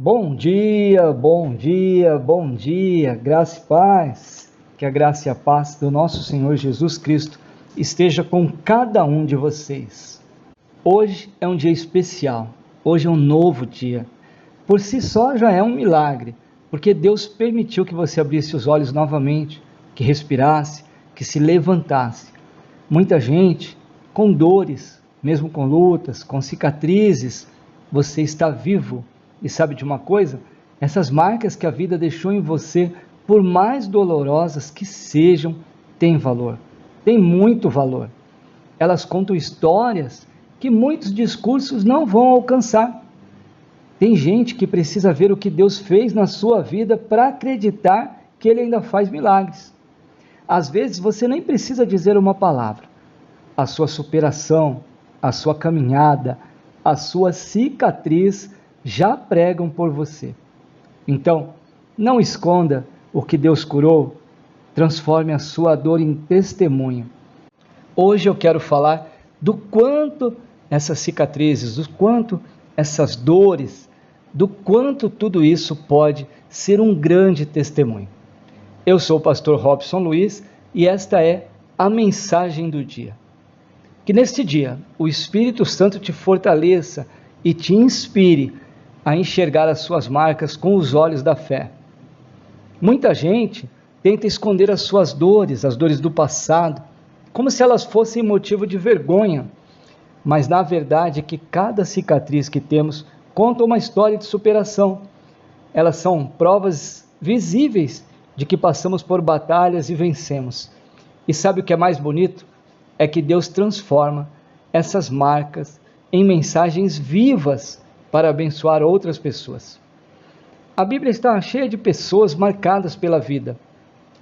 Bom dia, bom dia, bom dia, graça e paz. Que a graça e a paz do nosso Senhor Jesus Cristo esteja com cada um de vocês. Hoje é um dia especial, hoje é um novo dia. Por si só já é um milagre, porque Deus permitiu que você abrisse os olhos novamente, que respirasse, que se levantasse. Muita gente com dores, mesmo com lutas, com cicatrizes, você está vivo. E sabe de uma coisa? Essas marcas que a vida deixou em você, por mais dolorosas que sejam, têm valor. Têm muito valor. Elas contam histórias que muitos discursos não vão alcançar. Tem gente que precisa ver o que Deus fez na sua vida para acreditar que Ele ainda faz milagres. Às vezes você nem precisa dizer uma palavra. A sua superação, a sua caminhada, a sua cicatriz já pregam por você. Então, não esconda o que Deus curou, transforme a sua dor em testemunho. Hoje eu quero falar do quanto essas cicatrizes, do quanto essas dores, do quanto tudo isso pode ser um grande testemunho. Eu sou o pastor Robson Luiz e esta é a mensagem do dia. Que neste dia o Espírito Santo te fortaleça e te inspire a enxergar as suas marcas com os olhos da fé. Muita gente tenta esconder as suas dores, as dores do passado, como se elas fossem motivo de vergonha, mas na verdade é que cada cicatriz que temos conta uma história de superação. Elas são provas visíveis de que passamos por batalhas e vencemos. E sabe o que é mais bonito? É que Deus transforma essas marcas em mensagens vivas para abençoar outras pessoas. A Bíblia está cheia de pessoas marcadas pela vida,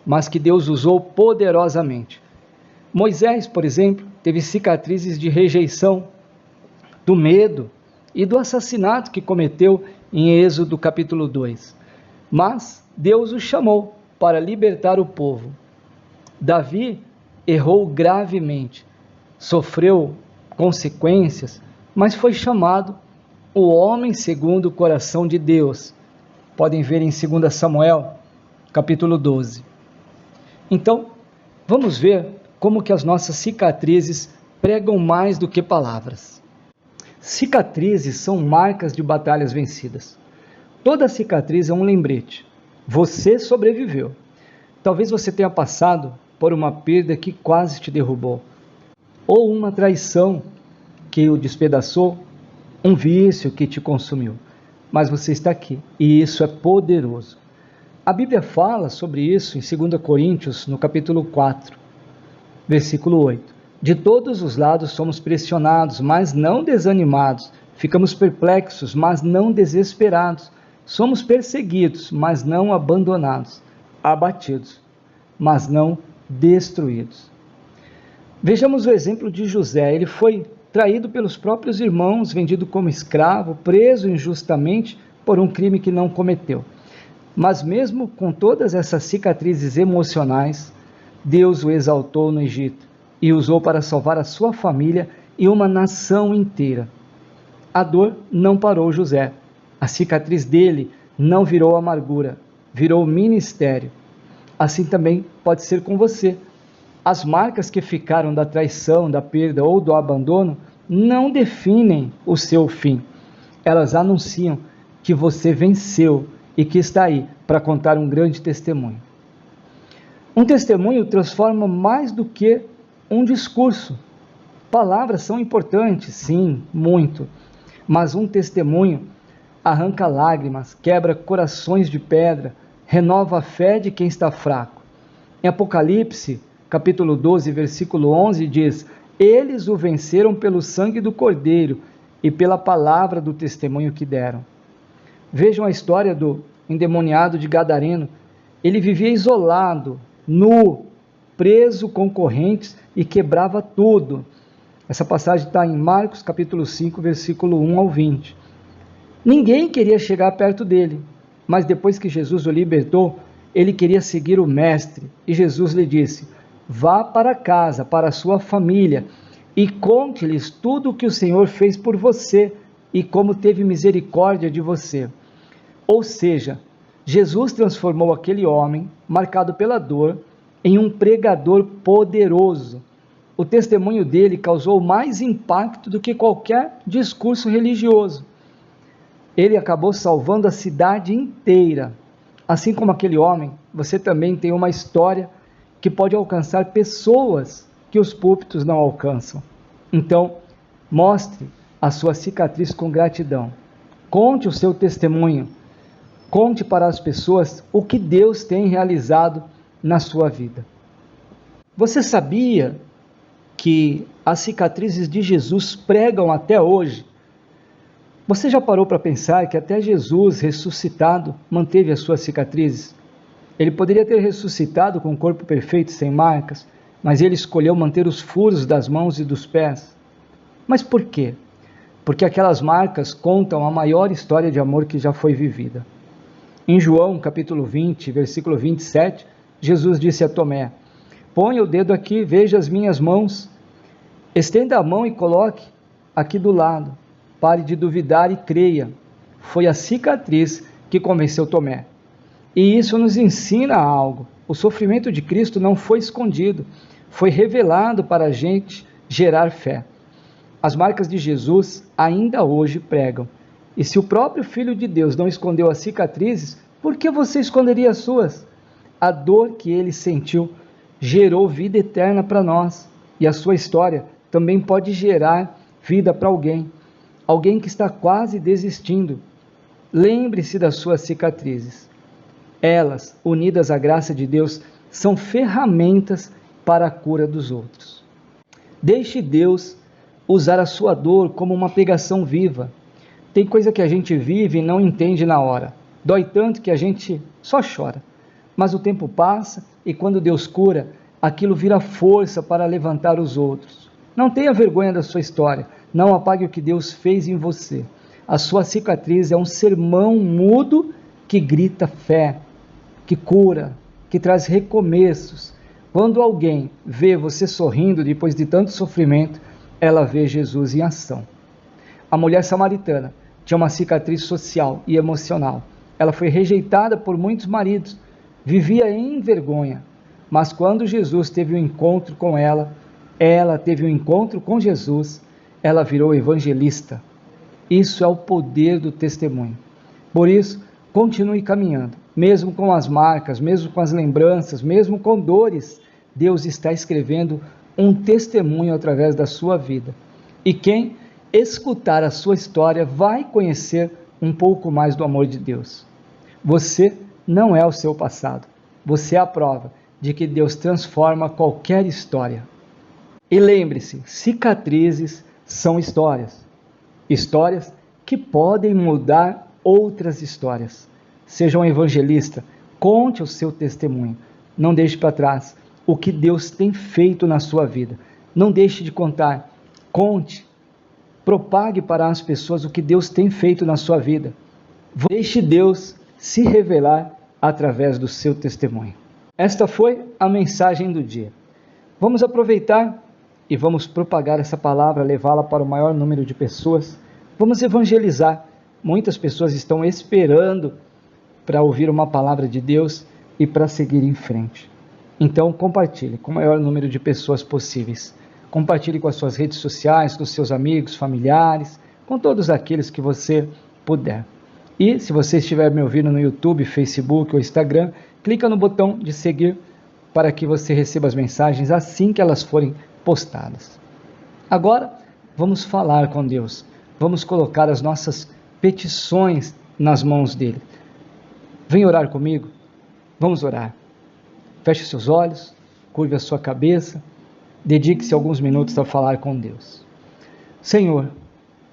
mas que Deus usou poderosamente. Moisés, por exemplo, teve cicatrizes de rejeição, do medo e do assassinato que cometeu em Êxodo capítulo 2. Mas Deus o chamou para libertar o povo. Davi errou gravemente, sofreu consequências, mas foi chamado o homem segundo o coração de Deus. Podem ver em 2 Samuel, capítulo 12. Então, vamos ver como que as nossas cicatrizes pregam mais do que palavras. Cicatrizes são marcas de batalhas vencidas. Toda cicatriz é um lembrete. Você sobreviveu. Talvez você tenha passado por uma perda que quase te derrubou, ou uma traição que o despedaçou, um vício que te consumiu, mas você está aqui, e isso é poderoso. A Bíblia fala sobre isso em 2 Coríntios, no capítulo 4, versículo 8. De todos os lados somos pressionados, mas não desanimados, ficamos perplexos, mas não desesperados, somos perseguidos, mas não abandonados, abatidos, mas não destruídos. Vejamos o exemplo de José. Ele foi traído pelos próprios irmãos, vendido como escravo, preso injustamente por um crime que não cometeu. Mas mesmo com todas essas cicatrizes emocionais, Deus o exaltou no Egito e usou para salvar a sua família e uma nação inteira. A dor não parou José. A cicatriz dele não virou amargura, virou ministério. Assim também pode ser com você. As marcas que ficaram da traição, da perda ou do abandono não definem o seu fim. Elas anunciam que você venceu e que está aí para contar um grande testemunho. Um testemunho transforma mais do que um discurso. Palavras são importantes, sim, muito. Mas um testemunho arranca lágrimas, quebra corações de pedra, renova a fé de quem está fraco. Em Apocalipse, capítulo 12, versículo 11, diz: eles o venceram pelo sangue do Cordeiro e pela palavra do testemunho que deram. Vejam a história do endemoniado de Gadareno. Ele vivia isolado, nu, preso com correntes e quebrava tudo. Essa passagem está em Marcos capítulo 5, versículo 1 ao 20. Ninguém queria chegar perto dele, mas depois que Jesus o libertou, ele queria seguir o mestre, e Jesus lhe disse: vá para casa, para a sua família, e conte-lhes tudo o que o Senhor fez por você, e como teve misericórdia de você. Ou seja, Jesus transformou aquele homem, marcado pela dor, em um pregador poderoso. O testemunho dele causou mais impacto do que qualquer discurso religioso. Ele acabou salvando a cidade inteira. Assim como aquele homem, você também tem uma história que pode alcançar pessoas que os púlpitos não alcançam. Então, mostre a sua cicatriz com gratidão. Conte o seu testemunho. Conte para as pessoas o que Deus tem realizado na sua vida. Você sabia que as cicatrizes de Jesus pregam até hoje? Você já parou para pensar que até Jesus ressuscitado manteve as suas cicatrizes? Ele poderia ter ressuscitado com um corpo perfeito, sem marcas, mas ele escolheu manter os furos das mãos e dos pés. Mas por quê? Porque aquelas marcas contam a maior história de amor que já foi vivida. Em João, capítulo 20, versículo 27, Jesus disse a Tomé: "Ponha o dedo aqui, veja as minhas mãos. Estenda a mão e coloque aqui do lado. Pare de duvidar e creia." Foi a cicatriz que convenceu Tomé. E isso nos ensina algo. O sofrimento de Cristo não foi escondido, foi revelado para a gente gerar fé. As marcas de Jesus ainda hoje pregam. E se o próprio Filho de Deus não escondeu as cicatrizes, por que você esconderia as suas? A dor que ele sentiu gerou vida eterna para nós. E a sua história também pode gerar vida para alguém. Alguém que está quase desistindo. Lembre-se das suas cicatrizes. Elas, unidas à graça de Deus, são ferramentas para a cura dos outros. Deixe Deus usar a sua dor como uma pregação viva. Tem coisa que a gente vive e não entende na hora. Dói tanto que a gente só chora. Mas o tempo passa e quando Deus cura, aquilo vira força para levantar os outros. Não tenha vergonha da sua história. Não apague o que Deus fez em você. A sua cicatriz é um sermão mudo que grita fé, que cura, que traz recomeços. Quando alguém vê você sorrindo depois de tanto sofrimento, ela vê Jesus em ação. A mulher samaritana tinha uma cicatriz social e emocional. Ela foi rejeitada por muitos maridos, vivia em vergonha. Mas quando Jesus teve um encontro com ela teve um encontro com Jesus, ela virou evangelista. Isso é o poder do testemunho. Por isso, continue caminhando, mesmo com as marcas, mesmo com as lembranças, mesmo com dores. Deus está escrevendo um testemunho através da sua vida. E quem escutar a sua história vai conhecer um pouco mais do amor de Deus. Você não é o seu passado. Você é a prova de que Deus transforma qualquer história. E lembre-se, cicatrizes são histórias. Histórias que podem mudar outras histórias. Seja um evangelista, conte o seu testemunho. Não deixe para trás o que Deus tem feito na sua vida. Não deixe de contar. Conte. Propague para as pessoas o que Deus tem feito na sua vida. Deixe Deus se revelar através do seu testemunho. Esta foi a mensagem do dia. Vamos aproveitar e vamos propagar essa palavra, levá-la para o maior número de pessoas. Vamos evangelizar. Muitas pessoas estão esperando para ouvir uma palavra de Deus e para seguir em frente. Então, compartilhe com o maior número de pessoas possíveis. Compartilhe com as suas redes sociais, com seus amigos, familiares, com todos aqueles que você puder. E se você estiver me ouvindo no YouTube, Facebook ou Instagram, clica no botão de seguir para que você receba as mensagens assim que elas forem postadas. Agora, vamos falar com Deus. Vamos colocar as nossas petições nas mãos dele. Vem orar comigo? Vamos orar. Feche seus olhos, curve a sua cabeça, dedique-se alguns minutos a falar com Deus. Senhor,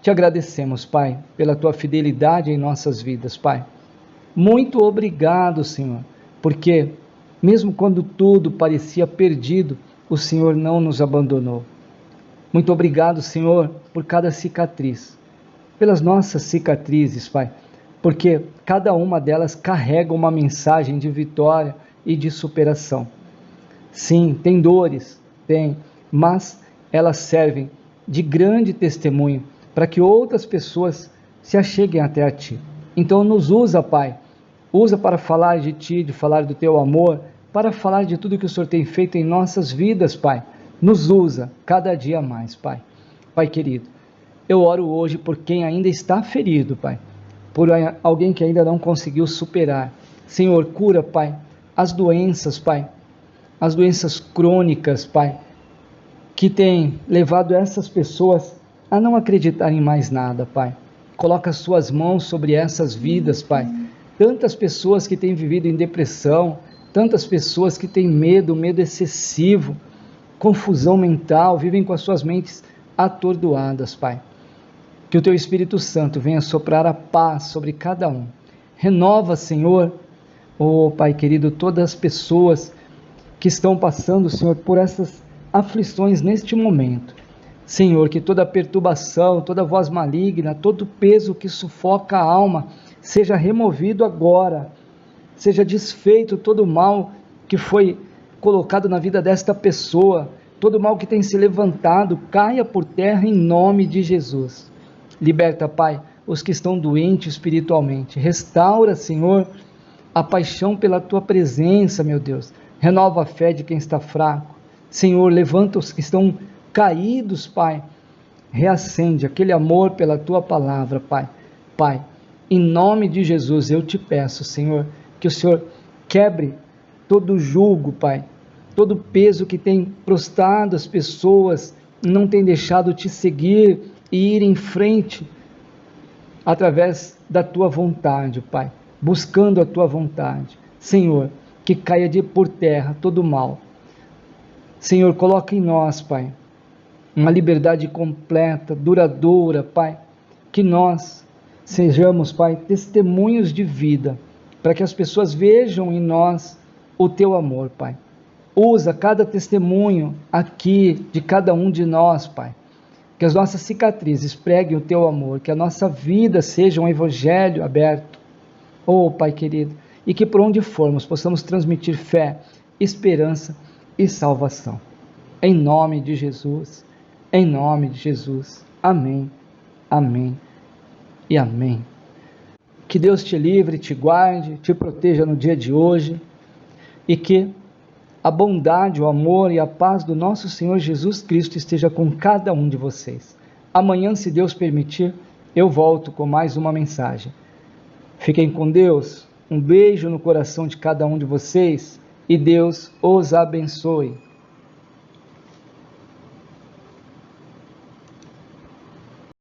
te agradecemos, Pai, pela tua fidelidade em nossas vidas, Pai. Muito obrigado, Senhor, porque mesmo quando tudo parecia perdido, o Senhor não nos abandonou. Muito obrigado, Senhor, por cada cicatriz, pelas nossas cicatrizes, Pai, porque cada uma delas carrega uma mensagem de vitória e de superação. Sim, tem dores, mas elas servem de grande testemunho para que outras pessoas se acheguem até a Ti. Então nos usa, Pai. Usa para falar de Ti, de falar do Teu amor, para falar de tudo que o Senhor tem feito em nossas vidas, Pai. Nos usa cada dia mais, Pai. Pai querido, eu oro hoje por quem ainda está ferido, Pai. Por alguém que ainda não conseguiu superar. Senhor, cura, Pai, as doenças, Pai. As doenças crônicas, Pai, que tem levado essas pessoas a não acreditar em mais nada, Pai. Coloca as suas mãos sobre essas vidas, Pai. Tantas pessoas que têm vivido em depressão, tantas pessoas que têm medo excessivo, confusão mental, vivem com as suas mentes atordoadas, Pai. Que o Teu Espírito Santo venha soprar a paz sobre cada um. Renova, Senhor, Pai querido, todas as pessoas que estão passando, Senhor, por essas aflições neste momento. Senhor, que toda perturbação, toda voz maligna, todo peso que sufoca a alma, seja removido agora, seja desfeito todo o mal que foi colocado na vida desta pessoa, todo o mal que tem se levantado, caia por terra em nome de Jesus. Liberta, Pai, os que estão doentes espiritualmente. Restaura, Senhor, a paixão pela Tua presença, meu Deus. Renova a fé de quem está fraco. Senhor, levanta os que estão caídos, Pai. Reacende aquele amor pela Tua palavra, Pai. Pai, em nome de Jesus, eu te peço, Senhor, que o Senhor quebre todo jugo, Pai. Todo peso que tem prostrado as pessoas, não tem deixado te seguir e ir em frente através da Tua vontade, Pai. Buscando a Tua vontade. Senhor, que caia por terra todo o mal. Senhor, coloca em nós, Pai, uma liberdade completa, duradoura, Pai, que nós sejamos, Pai, testemunhos de vida, para que as pessoas vejam em nós o Teu amor, Pai. Usa cada testemunho aqui de cada um de nós, Pai, que as nossas cicatrizes preguem o Teu amor, que a nossa vida seja um evangelho aberto, Pai querido, e que por onde formos possamos transmitir fé, esperança e salvação. Em nome de Jesus, em nome de Jesus. Amém, amém e amém. Que Deus te livre, te guarde, te proteja no dia de hoje e que a bondade, o amor e a paz do nosso Senhor Jesus Cristo esteja com cada um de vocês. Amanhã, se Deus permitir, eu volto com mais uma mensagem. Fiquem com Deus. Um beijo no coração de cada um de vocês e Deus os abençoe.